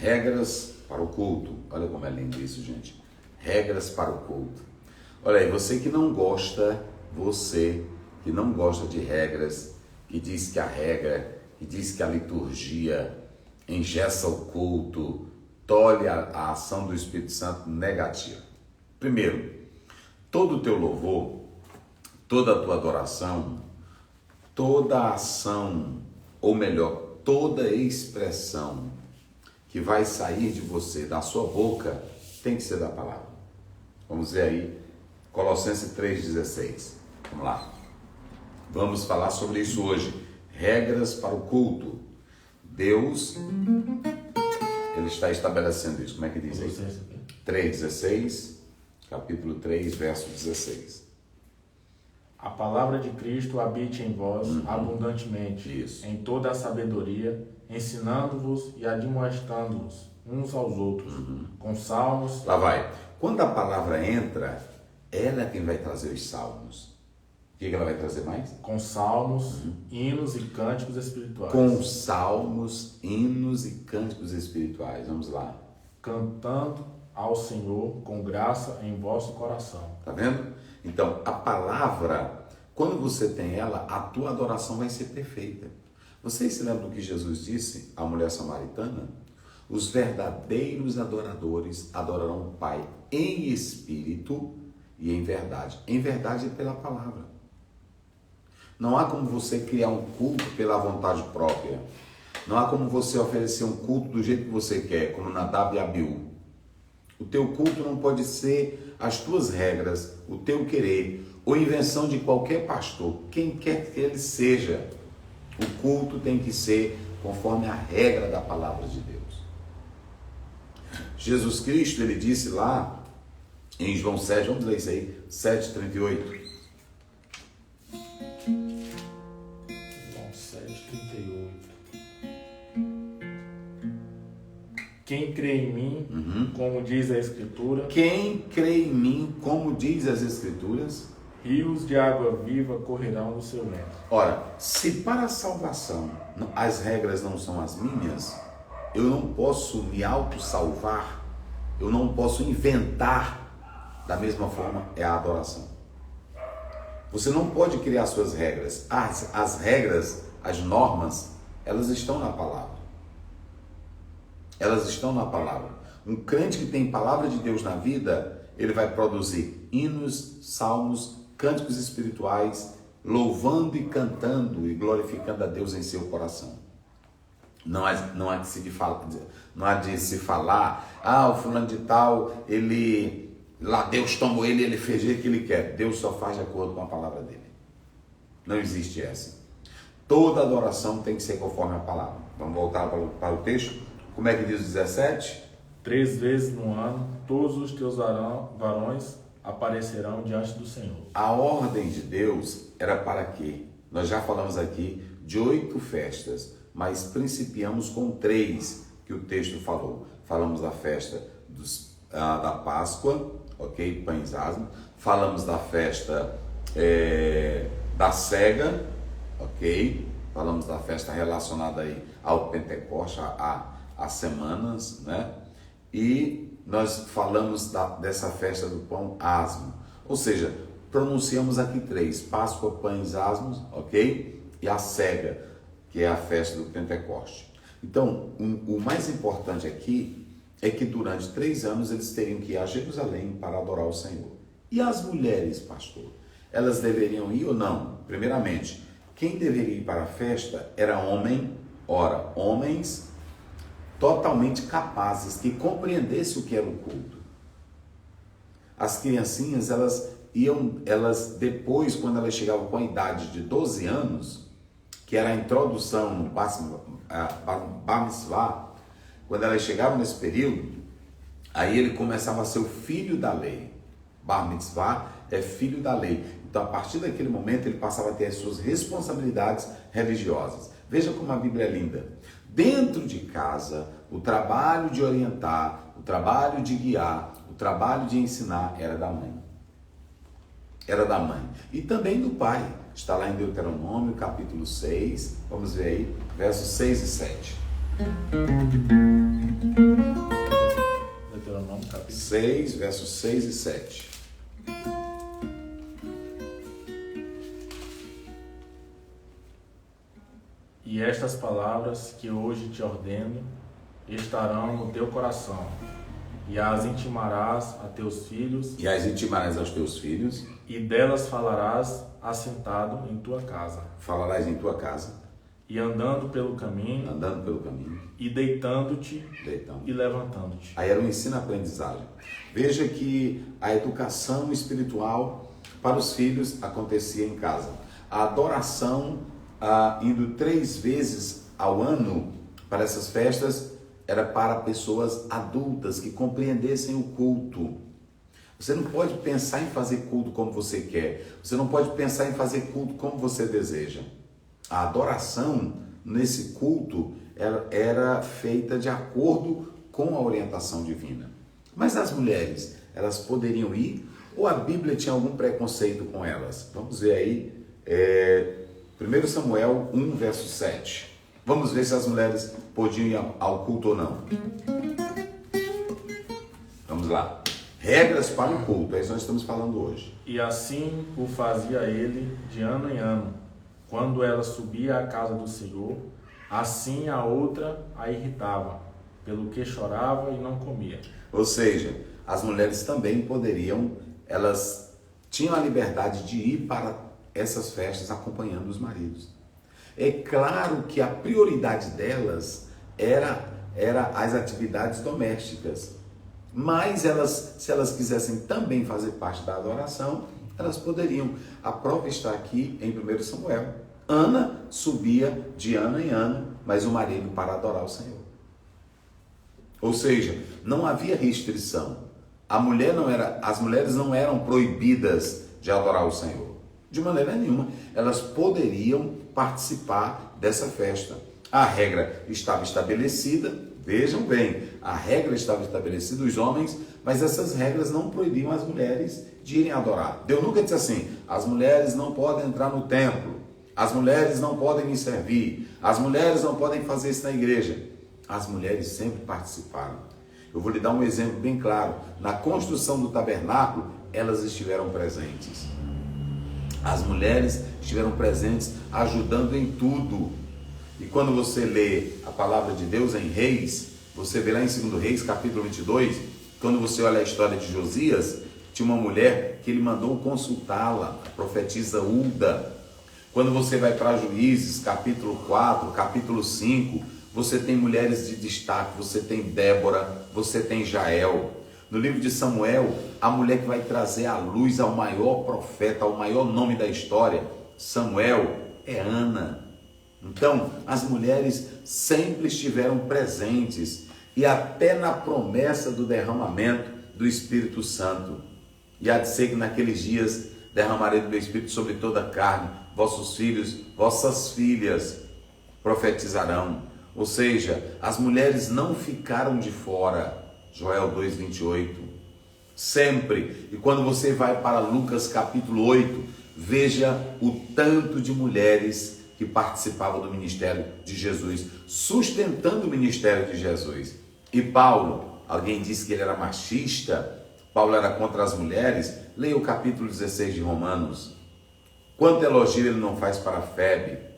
Regras para o culto. Olha como é lindo isso, gente. Regras para o culto. Olha aí, você que não gosta de regras, que diz que a regra, que diz que a liturgia engessa o culto, tolhe a ação do Espírito Santo negativa. Primeiro, todo o teu louvor, toda a tua adoração, toda a ação, ou melhor, toda expressão que vai sair de você, da sua boca, tem que ser da palavra. Vamos ver aí, Colossenses 3,16. Vamos lá. Vamos falar sobre isso hoje. Regras para o culto. Deus, Ele está estabelecendo isso. Como é que diz aí? 3,16, capítulo 3, verso 16. A palavra de Cristo habite em vós abundantemente, em toda a sabedoria, ensinando-vos e admoestando-vos uns aos outros, com salmos. Lá vai. Quando a palavra entra, ela é quem vai trazer os salmos. O que ela vai trazer mais? Com salmos, hinos e cânticos espirituais. Com salmos, hinos e cânticos espirituais. Vamos lá. Cantando ao Senhor com graça em vosso coração. Tá vendo? Então, a palavra, quando você tem ela, a tua adoração vai ser perfeita. Vocês se lembram do que Jesus disse à mulher samaritana? Os verdadeiros adoradores adorarão o Pai em espírito e em verdade. Em verdade é pela palavra. Não há como você criar um culto pela vontade própria. Não há como você oferecer um culto do jeito que você quer, como Nadab e Abiú. O teu culto não pode ser as tuas regras, o teu querer, ou invenção de qualquer pastor, quem quer que ele seja. O culto tem que ser conforme a regra da palavra de Deus. Jesus Cristo, ele disse lá em João 7, vamos ler isso aí, 7,38. João 7,38. Quem crê em mim, como diz a Escritura. Quem crê em mim, como diz as Escrituras. Rios de água viva correrão do seu ventre. Ora, se para a salvação as regras não são as minhas, eu não posso me auto-salvar, eu não posso inventar. Da mesma forma é a adoração. Você não pode criar suas regras. As regras, as normas, elas estão na palavra. Elas estão na palavra. Um crente que tem palavra de Deus na vida, ele vai produzir hinos, salmos, cânticos espirituais, louvando e cantando e glorificando a Deus em seu coração. Não há de se falar, o fulano de tal, lá Deus tomou ele e ele fez o que ele quer. Deus só faz de acordo com a palavra dele. Não existe essa. Toda adoração tem que ser conforme a palavra. Vamos voltar para o texto. Como é que diz o 17? 3 vezes no ano, todos os teus varões aparecerão diante do Senhor. A ordem de Deus era para quê? Nós já falamos aqui de 8 festas, mas principiamos com 3 que o texto falou. Falamos da festa da Páscoa, ok? Pães asmos. Falamos da festa da cega, ok? Falamos da festa relacionada aí ao Pentecoste, às semanas, né? E nós falamos dessa festa do pão asmo. Ou seja, pronunciamos aqui 3. Páscoa, pães asmos, ok? E a cega, que é a festa do Pentecoste. Então, o mais importante aqui é que durante 3 anos eles teriam que ir a Jerusalém para adorar o Senhor. E as mulheres, pastor? Elas deveriam ir ou não? Primeiramente, quem deveria ir para a festa era homem. Ora, homens totalmente capazes, que compreendessem o que era o culto. As criancinhas, elas depois, quando elas chegavam com a idade de 12 anos, que era a introdução no Bar Mitzvah, quando elas chegavam nesse período, aí ele começava a ser o filho da lei. Bar Mitzvah é filho da lei. Então, a partir daquele momento, ele passava a ter as suas responsabilidades religiosas. Veja como a Bíblia é linda. Dentro de casa, o trabalho de orientar, o trabalho de guiar, o trabalho de ensinar era da mãe. Era da mãe. E também do pai. Está lá em Deuteronômio, capítulo 6. Vamos ver aí, versos 6 e 7. 16, versos 6 e 7. E estas palavras que hoje te ordeno estarão no teu coração, e as intimarás a teus filhos, E as intimarás aos teus filhos, e delas falarás assentado em tua casa, falarás em tua casa, e andando pelo caminho, e deitando-te deitando. e levantando-te. Aí era um ensino-aprendizagem. Veja que a educação espiritual para os filhos acontecia em casa. A adoração, indo 3 vezes ao ano para essas festas, era para pessoas adultas que compreendessem o culto. Você não pode pensar em fazer culto como você quer. Você não pode pensar em fazer culto como você deseja. A adoração nesse culto era feita de acordo com a orientação divina. Mas as mulheres, elas poderiam ir ou a Bíblia tinha algum preconceito com elas? Vamos ver aí, 1 Samuel 1, verso 7. Vamos ver se as mulheres podiam ir ao culto ou não. Vamos lá. Regras para o culto, é isso que nós estamos falando hoje. E assim o fazia ele de ano em ano. Quando ela subia à casa do Senhor, assim a outra a irritava, pelo que chorava e não comia. Ou seja, as mulheres também poderiam, elas tinham a liberdade de ir para essas festas acompanhando os maridos. É claro que a prioridade delas era as atividades domésticas. Mas elas, se elas quisessem também fazer parte da adoração, elas poderiam. A prova está aqui em 1 Samuel. Ana subia de ano em ano, mas o marido para adorar o Senhor. Ou seja, não havia restrição. As mulheres não eram proibidas de adorar o Senhor. De maneira nenhuma. Elas poderiam participar dessa festa. A regra estava estabelecida, vejam bem, a regra estava estabelecida, os homens, mas essas regras não proibiam as mulheres de irem adorar. Deus nunca disse assim, as mulheres não podem entrar no templo, as mulheres não podem me servir, as mulheres não podem fazer isso na igreja. As mulheres sempre participaram. Eu vou lhe dar um exemplo bem claro. Na construção do tabernáculo, elas estiveram presentes. As mulheres estiveram presentes ajudando em tudo. E quando você lê a palavra de Deus em Reis, você vê lá em 2 Reis, capítulo 22, quando você olha a história de Josias, tinha uma mulher que ele mandou consultá-la, a profetisa Hulda. Quando você vai para Juízes, capítulo 4, capítulo 5, você tem mulheres de destaque, você tem Débora, você tem Jael. No livro de Samuel, a mulher que vai trazer à luz ao maior profeta, ao maior nome da história, Samuel, é Ana. Então, as mulheres sempre estiveram presentes e até na promessa do derramamento do Espírito Santo. E há de ser que naqueles dias derramarei do meu Espírito sobre toda a carne, vossos filhos, vossas filhas profetizarão. Ou seja, as mulheres não ficaram de fora. Joel 2:28. Sempre. E quando você vai para Lucas capítulo 8, veja o tanto de mulheres que participavam do ministério de Jesus, sustentando o ministério de Jesus. E Paulo, alguém disse que ele era machista, Paulo era contra as mulheres. Leia o capítulo 16 de Romanos. Quanto elogio ele não faz para Febe.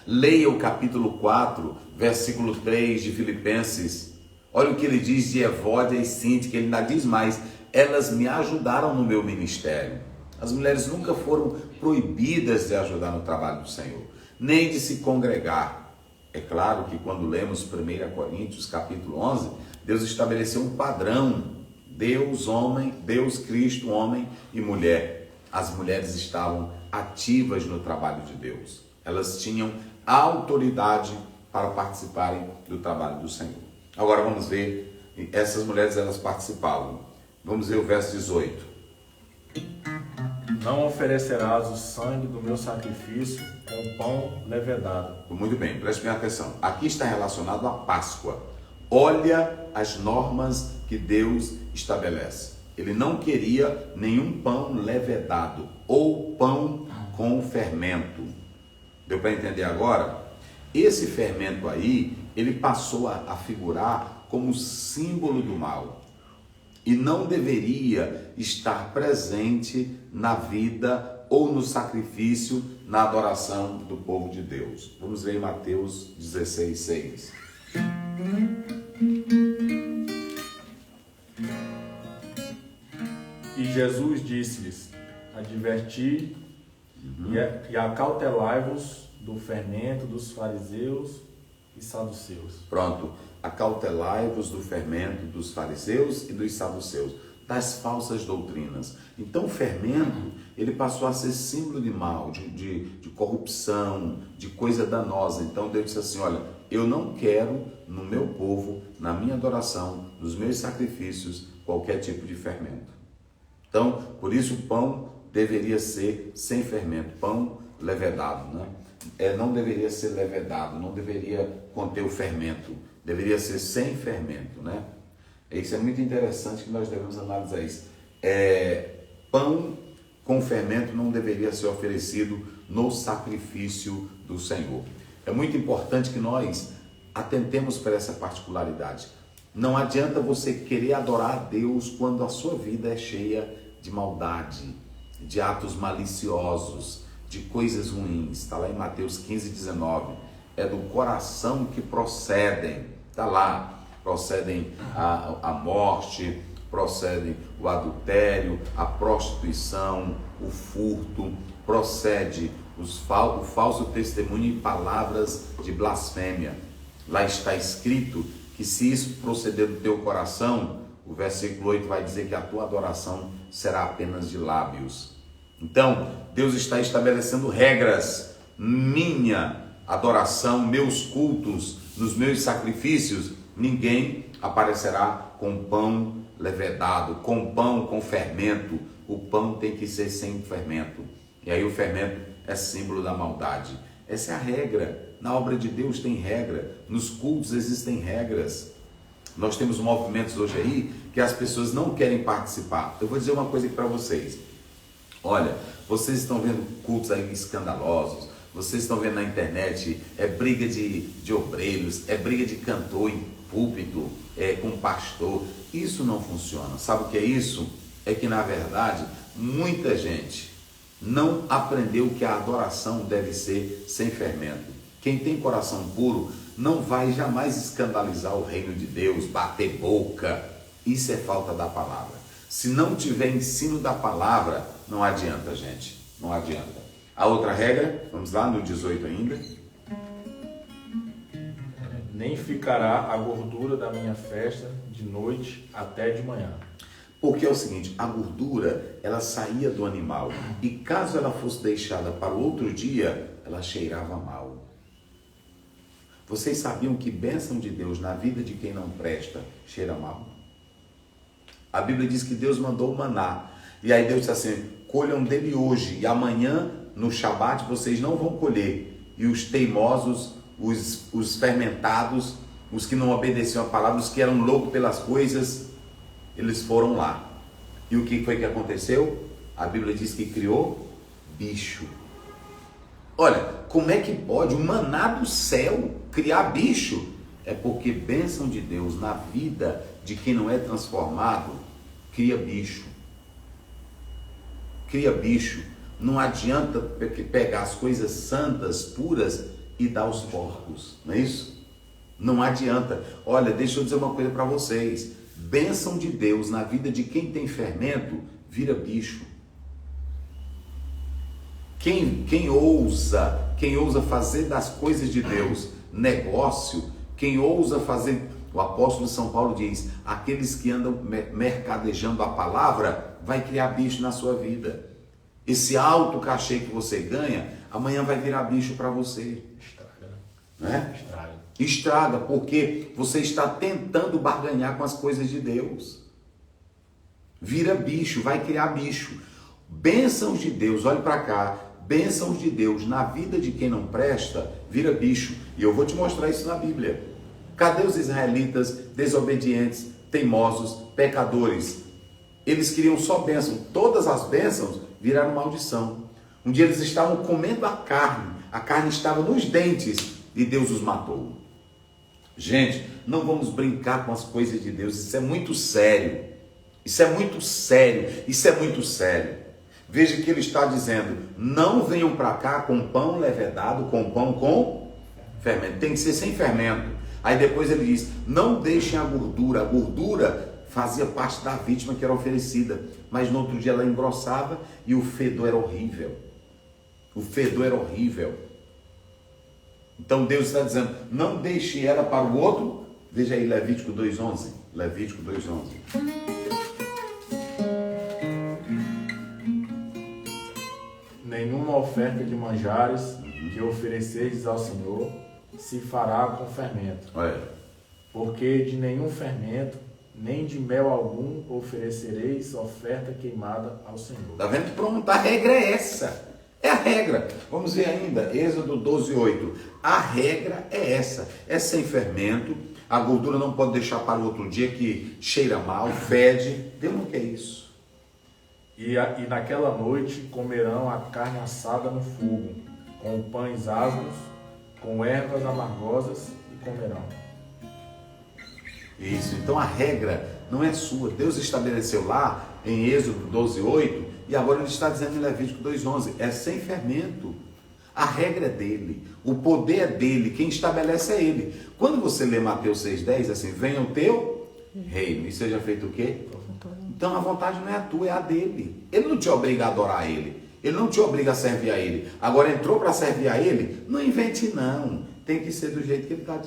Leia o capítulo 4, versículo 3 de Filipenses. Olha o que ele diz de Evódia e Sinti, que ele ainda diz mais. Elas me ajudaram no meu ministério. As mulheres nunca foram proibidas de ajudar no trabalho do Senhor, nem de se congregar. É claro que quando lemos 1 Coríntios capítulo 11, Deus estabeleceu um padrão. Deus, homem, Deus, Cristo, homem e mulher. As mulheres estavam ativas no trabalho de Deus. Elas tinham autoridade para participarem do trabalho do Senhor. Agora vamos ver, essas mulheres elas participavam. Vamos ver o verso 18. Não oferecerás o sangue do meu sacrifício com pão levedado. Muito bem, preste bem atenção. Aqui está relacionado à Páscoa. Olha as normas que Deus estabelece. Ele não queria nenhum pão levedado ou pão com fermento. Deu para entender agora? Esse fermento aí, ele passou a figurar como símbolo do mal. e não deveria estar presente na vida ou no sacrifício, na adoração do povo de Deus. Vamos ver em Mateus 16:6. E Jesus disse-lhes: adverti e acautelai-vos do fermento dos fariseus e saduceus. Pronto. Acautelai-vos do fermento dos fariseus e dos saduceus, das falsas doutrinas. Então o fermento, ele passou a ser símbolo de mal, de corrupção, de coisa danosa. Então Deus disse assim: olha, eu não quero no meu povo, na minha adoração, nos meus sacrifícios, qualquer tipo de fermento. Então, por isso o pão deveria ser sem fermento, pão levedado, né? Não deveria ser levedado, não deveria conter o fermento, deveria ser sem fermento, né? Isso é muito interessante que nós devemos analisar isso. Pão com fermento não deveria ser oferecido no sacrifício do Senhor. É muito importante que nós atentemos para essa particularidade. Não adianta você querer adorar a Deus quando a sua vida é cheia de maldade, de atos maliciosos, de coisas ruins. Está lá em Mateus 15:19. É do coração que procedem, está lá, procedem a morte, procedem o adultério, a prostituição, o furto, procede o falso testemunho e palavras de blasfêmia. Lá está escrito que se isso proceder do teu coração, o versículo 8 vai dizer que a tua adoração será apenas de lábios. Então, Deus está estabelecendo regras. Minha adoração, meus cultos, nos meus sacrifícios, ninguém aparecerá com pão levedado, com pão com fermento. O pão tem que ser sem fermento. E aí o fermento é símbolo da maldade. Essa é a regra. Na obra de Deus tem regra. Nos cultos existem regras. Nós temos movimentos hoje aí que as pessoas não querem participar. Eu vou dizer uma coisa aqui para vocês. Olha, vocês estão vendo cultos aí escandalosos, vocês estão vendo na internet, briga de obreiros, briga de cantor em púlpito, com pastor. Isso não funciona. Sabe o que é isso? É que na verdade, muita gente não aprendeu que a adoração deve ser sem fermento. Quem tem coração puro não vai jamais escandalizar o reino de Deus, bater boca. Isso é falta da palavra. Se não tiver ensino da palavra, não adianta, gente. Não adianta. A outra regra, vamos lá no 18 ainda. Nem ficará a gordura da minha festa de noite até de manhã. Porque é o seguinte, a gordura, ela saía do animal. E caso ela fosse deixada para o outro dia, ela cheirava mal. Vocês sabiam que bênção de Deus na vida de quem não presta cheira mal? A Bíblia diz que Deus mandou o maná. E aí Deus disse assim, colham dele hoje e amanhã no Shabat vocês não vão colher. E os teimosos, os fermentados, os que não obedeciam a palavra, os que eram loucos pelas coisas, eles foram lá. E o que foi que aconteceu? A Bíblia diz que criou bicho. Olha, como é que pode o maná do céu criar bicho? É porque bênção de Deus na vida de quem não é transformado, cria bicho. Cria bicho. Não adianta pegar as coisas santas, puras e dar aos porcos, não é isso? Não adianta. Olha, deixa eu dizer uma coisa para vocês. Bênção de Deus na vida de quem tem fermento, vira bicho. Quem ousa fazer das coisas de Deus negócio, quem ousa fazer, o apóstolo São Paulo diz, aqueles que andam mercadejando a palavra, vai criar bicho na sua vida. Esse alto cachê que você ganha, amanhã vai virar bicho para você. Estraga, né? Estraga. Estraga, porque você está tentando barganhar com as coisas de Deus. Vira bicho, vai criar bicho. Bênçãos de Deus, olhe para cá. Bênçãos de Deus na vida de quem não presta, vira bicho. E eu vou te mostrar isso na Bíblia. Cadê os israelitas desobedientes, teimosos, pecadores? Eles queriam só bênção. Todas as bênçãos viraram maldição. Um dia eles estavam comendo a carne estava nos dentes e Deus os matou. Gente, não vamos brincar com as coisas de Deus, isso é muito sério. Isso é muito sério, isso é muito sério. Veja que ele está dizendo, não venham para cá com pão levedado, com pão com fermento. Tem que ser sem fermento. Aí depois ele diz, não deixem a gordura fazia parte da vítima que era oferecida, mas no outro dia ela engrossava e o fedor era horrível. O fedor era horrível. Então Deus está dizendo, não deixe ela para o outro. Veja aí Levítico 2:11. Levítico 2:11. Nenhuma oferta de manjares que oferecerdes ao Senhor se fará com fermento. Porque de nenhum fermento, nem de mel algum oferecereis oferta queimada ao Senhor. Está vendo? Pronto, a regra é essa. É a regra. Vamos ver ainda, Êxodo 12:8. A regra é essa. É sem fermento. A gordura não pode deixar para o outro dia que cheira mal, fede. Deus não quer isso. E naquela noite comerão a carne assada no fogo, com pães asmos, com ervas amargosas e comerão. Isso, então a regra não é sua. Deus estabeleceu lá em Êxodo 12:8 e agora ele está dizendo em Levítico 2:11. É sem fermento. A regra é dele, o poder é dele, quem estabelece é ele. Quando você lê Mateus 6:10, assim, venha o teu reino e seja feito o quê? Então a vontade não é a tua, é a dele. Ele não te obriga a adorar ele, ele não te obriga a servir a ele. Agora entrou para servir a ele, não invente não, tem que ser do jeito que ele está dizendo.